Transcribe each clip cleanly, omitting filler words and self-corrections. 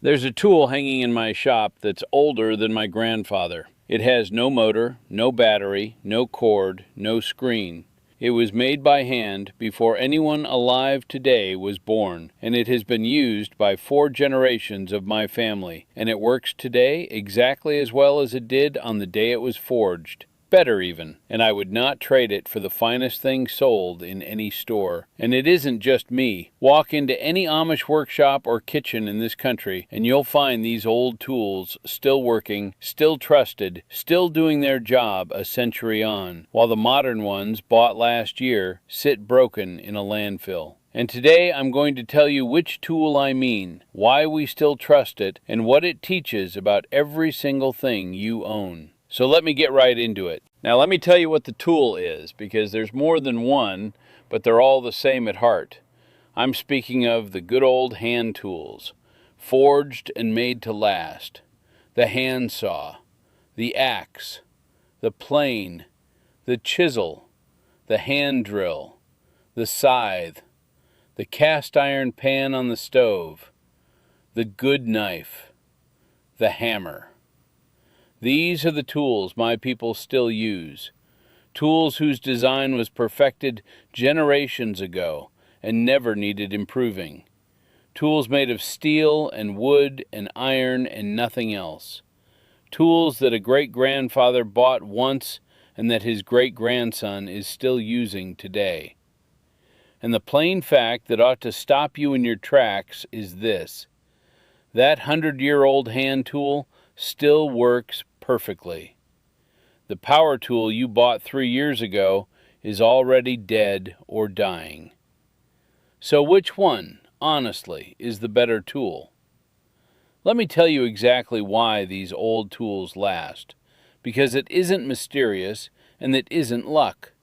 There's a tool hanging in my shop that's older than my grandfather. It has no motor, no battery, no cord, no screen. It was made by hand before anyone alive today was born, and it has been used by 4 generations of my family, and it works today exactly as well as it did on the day it was forged. Better even, and I would not trade it for the finest thing sold in any store. And it isn't just me. Walk into any Amish workshop or kitchen in this country, and you'll find these old tools still working, still trusted, still doing their job a century on, while the modern ones, bought last year, sit broken in a landfill. And today I'm going to tell you which tool I mean, why we still trust it, and what it teaches about every single thing you own. So let me get right into it. Now let me tell you what the tool is, because there's more than one, but they're all the same at heart. I'm speaking of the good old hand tools, forged and made to last. The handsaw, the axe, the plane, the chisel, the hand drill, the scythe, the cast iron pan on the stove, the good knife, the hammer. These are the tools my people still use, tools whose design was perfected generations ago and never needed improving, tools made of steel and wood and iron and nothing else, tools that a great-grandfather bought once and that his great-grandson is still using today. And the plain fact that ought to stop you in your tracks is this: that 100-year-old hand tool still works perfectly. The power tool you bought 3 years ago is already dead or dying. So which one, honestly, is the better tool? Let me tell you exactly why these old tools last, because it isn't mysterious and it isn't luck.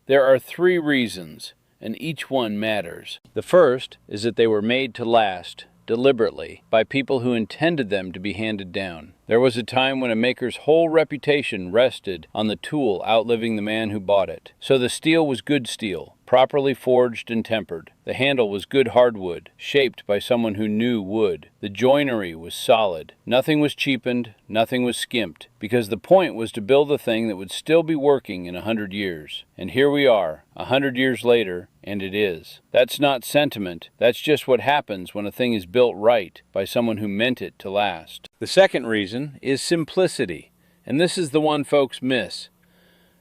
There are 3 reasons, and each one matters. The first is that they were made to last, deliberately, by people who intended them to be handed down. There was a time when a maker's whole reputation rested on the tool outliving the man who bought it. So the steel was good steel, properly forged and tempered. The handle was good hardwood, shaped by someone who knew wood. The joinery was solid. Nothing was cheapened, nothing was skimped, because the point was to build a thing that would still be working in 100 years. And here we are, 100 years later, and it is. That's not sentiment. That's just what happens when a thing is built right by someone who meant it to last. The second reason is simplicity, and this is the one folks miss.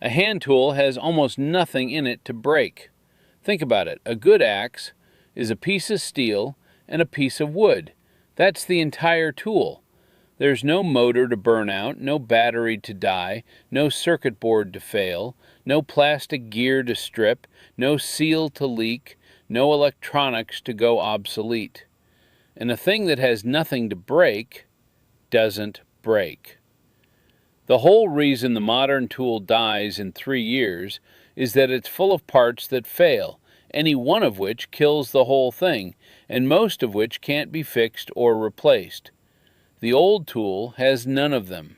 A hand tool has almost nothing in it to break. Think about it. A good axe is a piece of steel and a piece of wood. That's the entire tool. There's no motor to burn out, no battery to die, no circuit board to fail, no plastic gear to strip, no seal to leak, no electronics to go obsolete. And a thing that has nothing to break doesn't break. The whole reason the modern tool dies in 3 years is that it's full of parts that fail, any one of which kills the whole thing, and most of which can't be fixed or replaced. The old tool has none of them.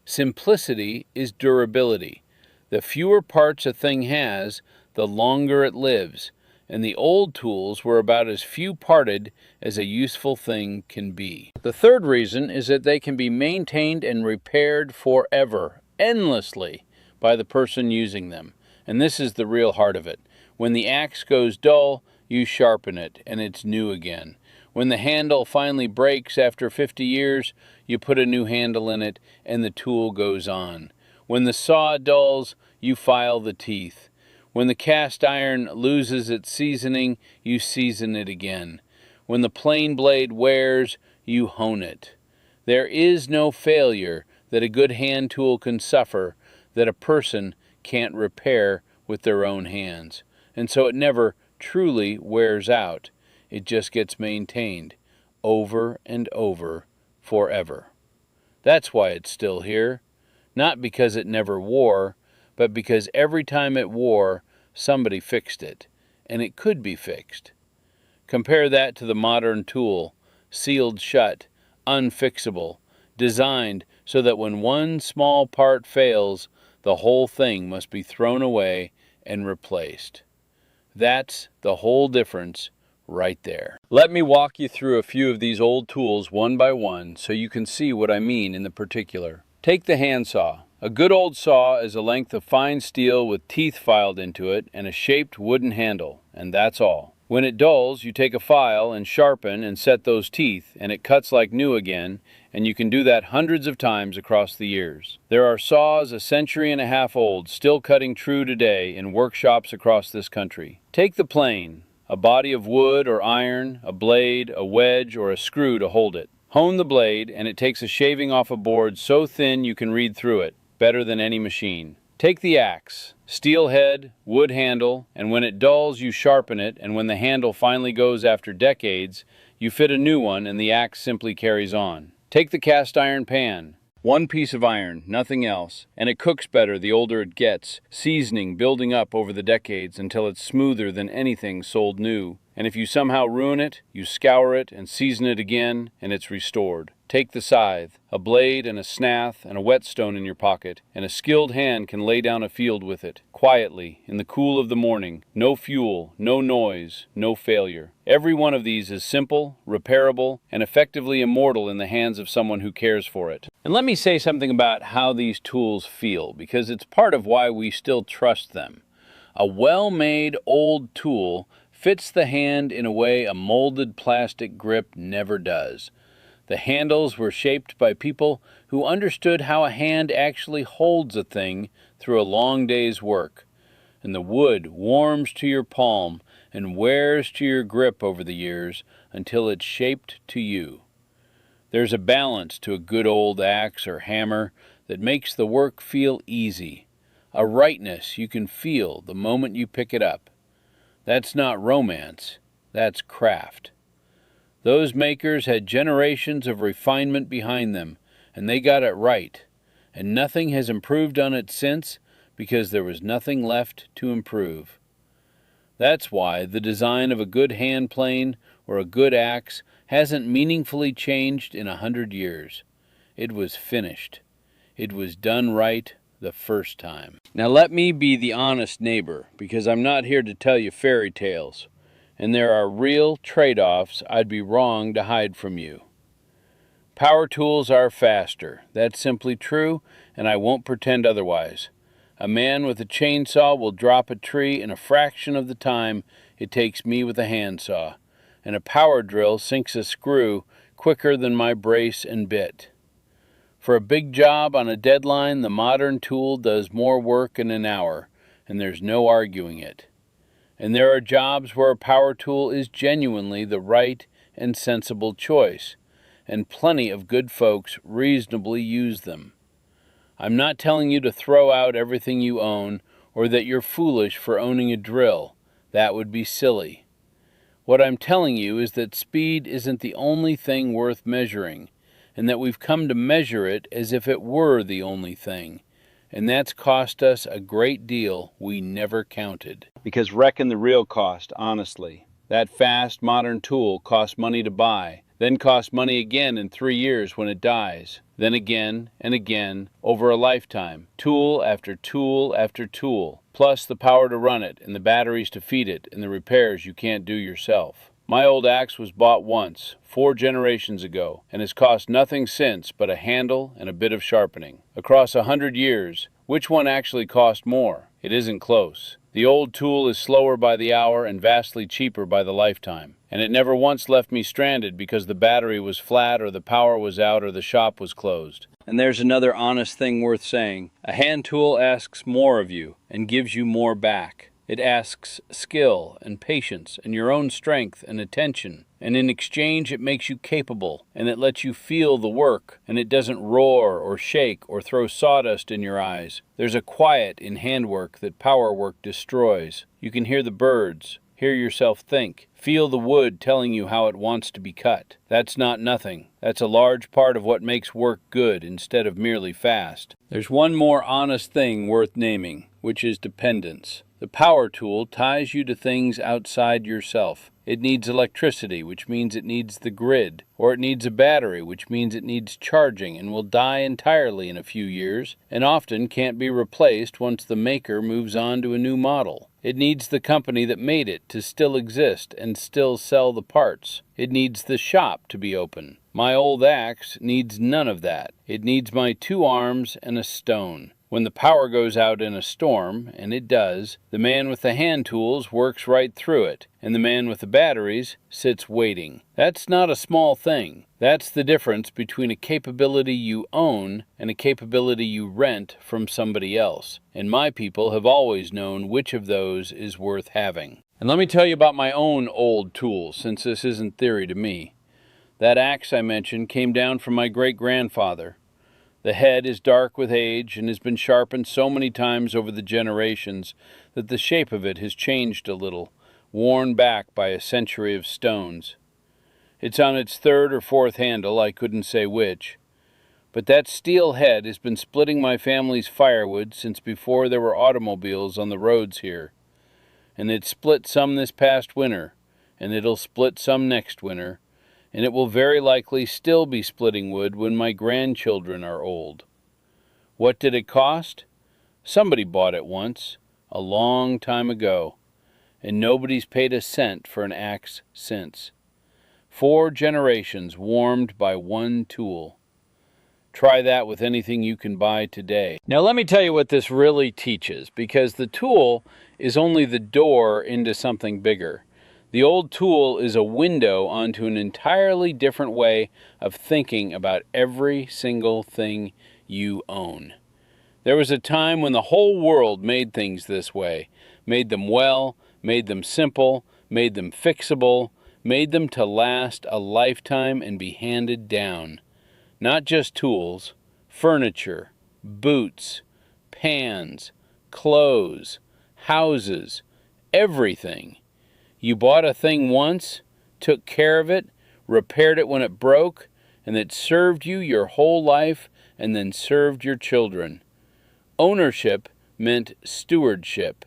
Simplicity is durability. The fewer parts a thing has, the longer it lives, and the old tools were about as few parted as a useful thing can be. The third reason is that they can be maintained and repaired forever, endlessly, by the person using them. And this is the real heart of it. When the axe goes dull, you sharpen it, and it's new again. When the handle finally breaks after 50 years, you put a new handle in it, and the tool goes on. When the saw dulls, you file the teeth. When the cast iron loses its seasoning, you season it again. When the plane blade wears, you hone it. There is no failure that a good hand tool can suffer that a person can't repair with their own hands. And so it never truly wears out. It just gets maintained over and over forever. That's why it's still here. Not because it never wore, but because every time it wore, somebody fixed it, and it could be fixed. Compare that to the modern tool, sealed shut, unfixable, designed so that when one small part fails, the whole thing must be thrown away and replaced. That's the whole difference right there. Let me walk you through a few of these old tools one by one so you can see what I mean in the particular. Take the handsaw. A good old saw is a length of fine steel with teeth filed into it and a shaped wooden handle, and that's all. When it dulls, you take a file and sharpen and set those teeth, and it cuts like new again, and you can do that hundreds of times across the years. There are saws a century and a half old still cutting true today in workshops across this country. Take the plane, a body of wood or iron, a blade, a wedge, or a screw to hold it. Hone the blade, and it takes a shaving off a board so thin you can read through it, better than any machine. Take the axe, steel head, wood handle, and when it dulls you sharpen it, and when the handle finally goes after decades, you fit a new one and the axe simply carries on. Take the cast iron pan. One piece of iron, nothing else, and it cooks better the older it gets, seasoning building up over the decades until it's smoother than anything sold new. And if you somehow ruin it, you scour it and season it again, and it's restored. Take the scythe, a blade and a snath and a whetstone in your pocket, and a skilled hand can lay down a field with it, quietly, in the cool of the morning. No fuel, no noise, no failure. Every one of these is simple, repairable, and effectively immortal in the hands of someone who cares for it. And let me say something about how these tools feel, because it's part of why we still trust them. A well-made old tool fits the hand in a way a molded plastic grip never does. The handles were shaped by people who understood how a hand actually holds a thing through a long day's work. And the wood warms to your palm and wears to your grip over the years until it's shaped to you. There's a balance to a good old axe or hammer that makes the work feel easy, a rightness you can feel the moment you pick it up. That's not romance, that's craft. Those makers had generations of refinement behind them, and they got it right, and nothing has improved on it since because there was nothing left to improve. That's why the design of a good hand plane or a good axe hasn't meaningfully changed in 100 years. It was finished. It was done right the first time. Now let me be the honest neighbor, because I'm not here to tell you fairy tales, and there are real trade-offs I'd be wrong to hide from you. Power tools are faster. That's simply true, and I won't pretend otherwise. A man with a chainsaw will drop a tree in a fraction of the time it takes me with a handsaw, and a power drill sinks a screw quicker than my brace and bit. For a big job on a deadline, the modern tool does more work in an hour, and there's no arguing it. And there are jobs where a power tool is genuinely the right and sensible choice, and plenty of good folks reasonably use them. I'm not telling you to throw out everything you own, or that you're foolish for owning a drill. That would be silly. What I'm telling you is that speed isn't the only thing worth measuring, and that we've come to measure it as if it were the only thing. And that's cost us a great deal we never counted. Because reckon the real cost, honestly. That fast, modern tool costs money to buy, then costs money again in 3 years when it dies, then again and again over a lifetime, tool after tool after tool, plus the power to run it, and the batteries to feed it, and the repairs you can't do yourself. My old axe was bought once, 4 generations ago, and has cost nothing since but a handle and a bit of sharpening. Across 100 years, which one actually cost more? It isn't close. The old tool is slower by the hour and vastly cheaper by the lifetime. And it never once left me stranded because the battery was flat or the power was out or the shop was closed. And there's another honest thing worth saying. A hand tool asks more of you and gives you more back. It asks skill and patience and your own strength and attention. And in exchange, it makes you capable, and it lets you feel the work, and it doesn't roar or shake or throw sawdust in your eyes. There's a quiet in handwork that power work destroys. You can hear the birds, hear yourself think, feel the wood telling you how it wants to be cut. That's not nothing. That's a large part of what makes work good instead of merely fast. There's one more honest thing worth naming, which is dependence. The power tool ties you to things outside yourself. It needs electricity, which means it needs the grid, or it needs a battery, which means it needs charging and will die entirely in a few years, and often can't be replaced once the maker moves on to a new model. It needs the company that made it to still exist and still sell the parts. It needs the shop to be open. My old axe needs none of that. It needs my 2 arms and a stone. When the power goes out in a storm, and it does, the man with the hand tools works right through it, and the man with the batteries sits waiting. That's not a small thing. That's the difference between a capability you own and a capability you rent from somebody else. And my people have always known which of those is worth having. And let me tell you about my own old tools, since this isn't theory to me. That axe I mentioned came down from my great-grandfather. The head is dark with age and has been sharpened so many times over the generations that the shape of it has changed a little, worn back by a century of stones. It's on its 3rd or 4th handle, I couldn't say which. But that steel head has been splitting my family's firewood since before there were automobiles on the roads here. And it split some this past winter, and it'll split some next winter, and it will very likely still be splitting wood when my grandchildren are old. What did it cost? Somebody bought it once, a long time ago, and nobody's paid a cent for an axe since. 4 generations warmed by one tool. Try that with anything you can buy today. Now let me tell you what this really teaches, because the tool is only the door into something bigger. The old tool is a window onto an entirely different way of thinking about every single thing you own. There was a time when the whole world made things this way, made them well, made them simple, made them fixable, made them to last a lifetime and be handed down. Not just tools, furniture, boots, pans, clothes, houses, everything. You bought a thing once, took care of it, repaired it when it broke, and it served you your whole life and then served your children. Ownership meant stewardship.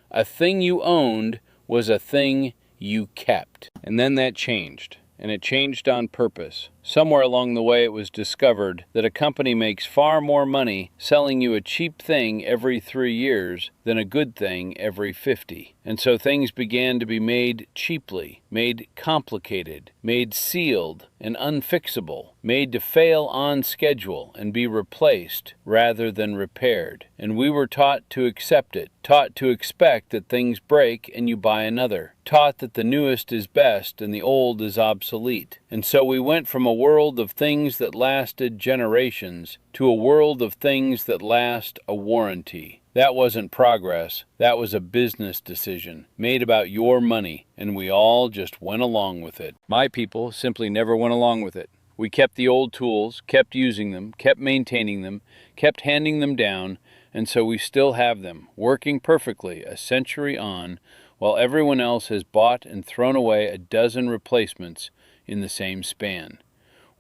A thing you owned was a thing you kept. And then that changed. And it changed on purpose. Somewhere along the way it was discovered that a company makes far more money selling you a cheap thing every 3 years than a good thing every 50. And so things began to be made cheaply, made complicated, made sealed and unfixable, made to fail on schedule and be replaced rather than repaired. And we were taught to accept it, taught to expect that things break and you buy another, taught that the newest is best and the old is obsolete. And so we went from a world of things that lasted generations to a world of things that last a warranty. That wasn't progress, that was a business decision made about your money, and we all just went along with it. My people simply never went along with it. We kept the old tools, kept using them, kept maintaining them, kept handing them down, and so we still have them, working perfectly a century on, while everyone else has bought and thrown away a dozen replacements in the same span.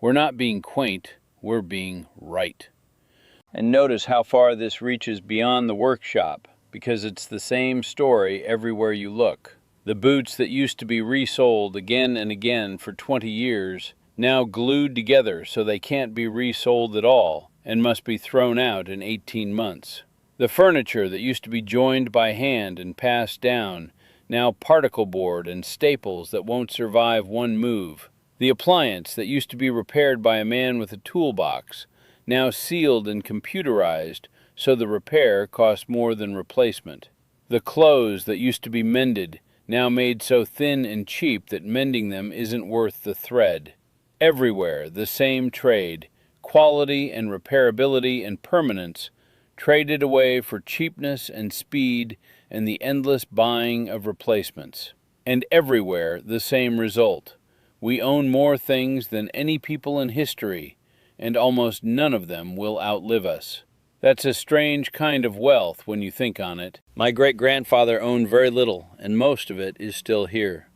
We're not being quaint, we're being right. And notice how far this reaches beyond the workshop, because it's the same story everywhere you look. The boots that used to be resold again and again for 20 years, now glued together so they can't be resold at all, and must be thrown out in 18 months. The furniture that used to be joined by hand and passed down, now particle board and staples that won't survive one move. The appliance that used to be repaired by a man with a toolbox, now sealed and computerized so the repair costs more than replacement. The clothes that used to be mended, now made so thin and cheap that mending them isn't worth the thread. Everywhere the same trade, quality and repairability and permanence, traded away for cheapness and speed and the endless buying of replacements. And everywhere the same result. We own more things than any people in history, and almost none of them will outlive us. That's a strange kind of wealth when you think on it. My great-grandfather owned very little, and most of it is still here.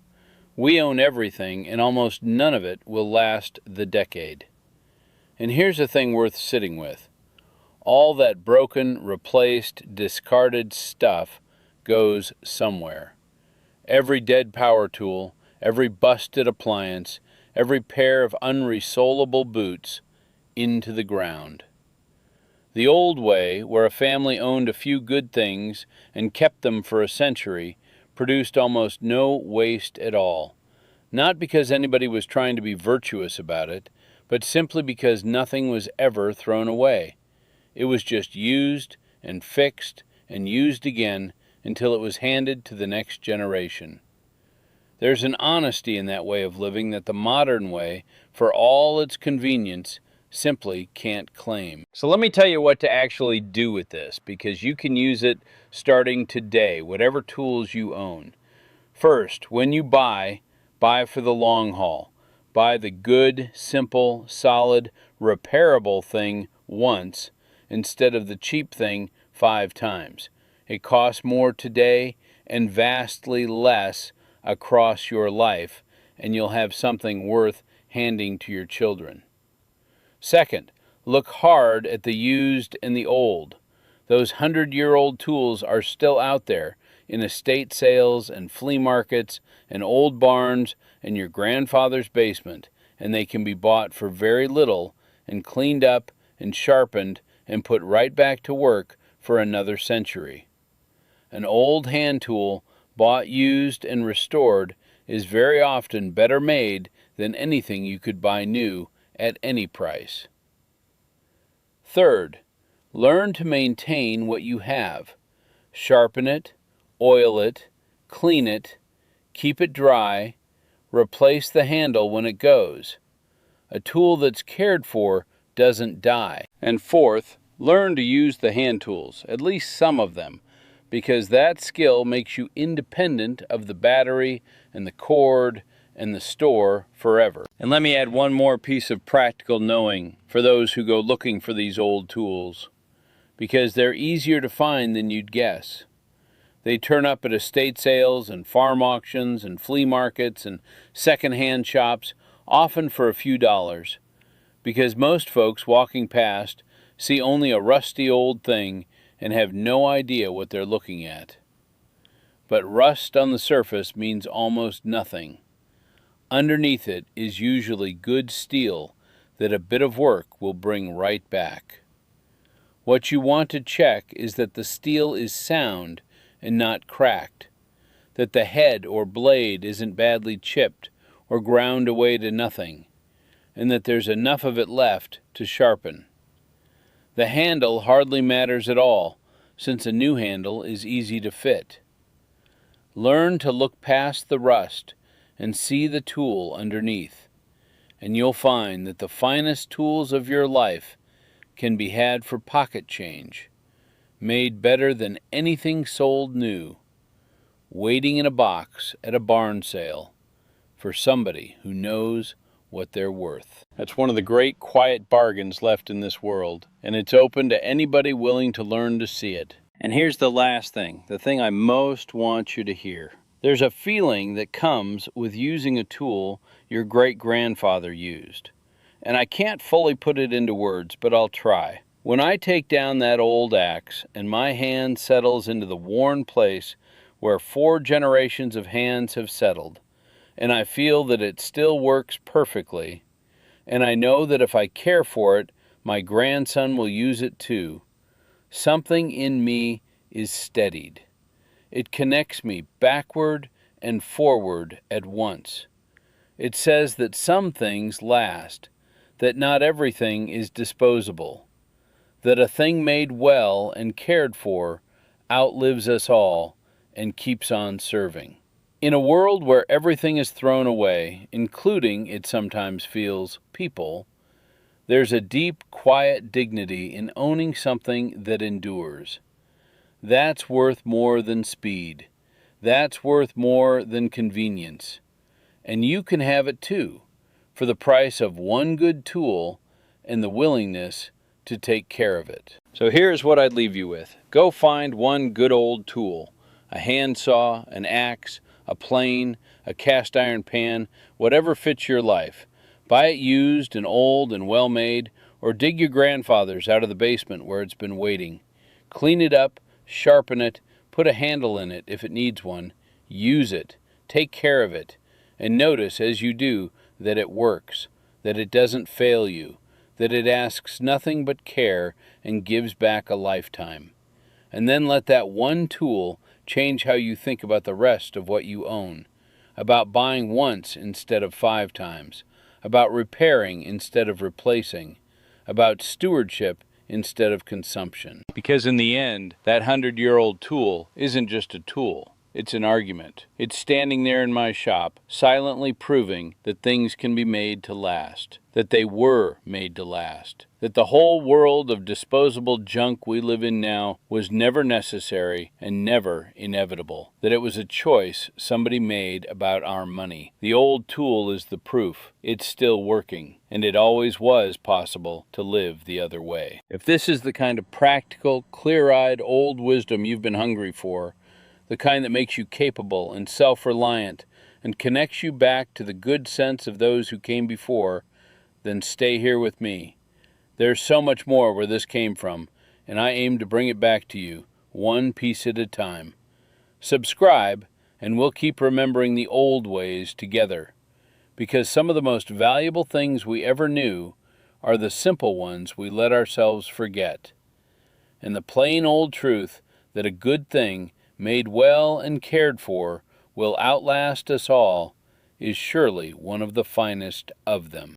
We own everything, and almost none of it will last the decade. And here's a thing worth sitting with. All that broken, replaced, discarded stuff goes somewhere. Every dead power tool, every busted appliance, every pair of unresolable boots, into the ground. The old way, where a family owned a few good things and kept them for a century, produced almost no waste at all. Not because anybody was trying to be virtuous about it, but simply because nothing was ever thrown away. It was just used and fixed and used again until it was handed to the next generation. There's an honesty in that way of living that the modern way, for all its convenience, simply can't claim. So let me tell you what to actually do with this, because you can use it starting today, whatever tools you own. First, when you buy for the long haul. Buy the good, simple, solid, repairable thing once instead of the cheap thing 5 times. It costs more today and vastly less across your life, and you'll have something worth handing to your children. Second, look hard at the used and the old. Those 100-year-old tools are still out there in estate sales and flea markets and old barns and your grandfather's basement, and they can be bought for very little and cleaned up and sharpened and put right back to work for another century. An old hand tool, bought used and restored, is very often better made than anything you could buy new at any price. Third, learn to maintain what you have. Sharpen it, oil it, clean it, keep it dry, replace the handle when it goes. A tool that's cared for doesn't die. And fourth, learn to use the hand tools, at least some of them, because that skill makes you independent of the battery and the cord and the store forever. And let me add one more piece of practical knowing for those who go looking for these old tools, because they're easier to find than you'd guess. They turn up at estate sales and farm auctions and flea markets and second-hand shops, often for a few dollars, because most folks walking past see only a rusty old thing and have no idea what they're looking at. But rust on the surface means almost nothing. Underneath it is usually good steel that a bit of work will bring right back. What you want to check is that the steel is sound and not cracked, that the head or blade isn't badly chipped or ground away to nothing, and that there's enough of it left to sharpen. The handle hardly matters at all, since a new handle is easy to fit. Learn to look past the rust and see the tool underneath, and you'll find that the finest tools of your life can be had for pocket change, made better than anything sold new, waiting in a box at a barn sale for somebody who knows what they're worth. That's one of the great quiet bargains left in this world, and it's open to anybody willing to learn to see it. And here's the last thing, the thing I most want you to hear. There's a feeling that comes with using a tool your great-grandfather used. And I can't fully put it into words, but I'll try. When I take down that old axe and my hand settles into the worn place where 4 generations of hands have settled, and I feel that it still works perfectly, and I know that if I care for it, my grandson will use it too, something in me is steadied. It connects me backward and forward at once. It says that some things last, that not everything is disposable, that a thing made well and cared for outlives us all and keeps on serving. In a world where everything is thrown away, including, it sometimes feels, people, there's a deep, quiet dignity in owning something that endures. That's worth more than speed. That's worth more than convenience. And you can have it too, for the price of one good tool and the willingness to take care of it. So here's what I'd leave you with. Go find one good old tool, a handsaw, an axe, a plane, a cast iron pan, whatever fits your life. Buy it used and old and well made, or dig your grandfather's out of the basement where it's been waiting. Clean it up, sharpen it, put a handle in it if it needs one, use it, take care of it, and notice as you do that it works, that it doesn't fail you, that it asks nothing but care and gives back a lifetime. And then let that one tool change how you think about the rest of what you own, about buying once instead of 5 times, about repairing instead of replacing, about stewardship instead of consumption. Because in the end, that 100-year-old tool isn't just a tool. It's an argument. It's standing there in my shop, silently proving that things can be made to last, that they were made to last, that the whole world of disposable junk we live in now was never necessary and never inevitable, that it was a choice somebody made about our money. The old tool is the proof. It's still working, and it always was possible to live the other way. If this is the kind of practical, clear-eyed old wisdom you've been hungry for, the kind that makes you capable and self-reliant and connects you back to the good sense of those who came before, then stay here with me. There's so much more where this came from, and I aim to bring it back to you, one piece at a time. Subscribe, and we'll keep remembering the old ways together, because some of the most valuable things we ever knew are the simple ones we let ourselves forget. And the plain old truth that a good thing made well and cared for, will outlast us all, is surely one of the finest of them.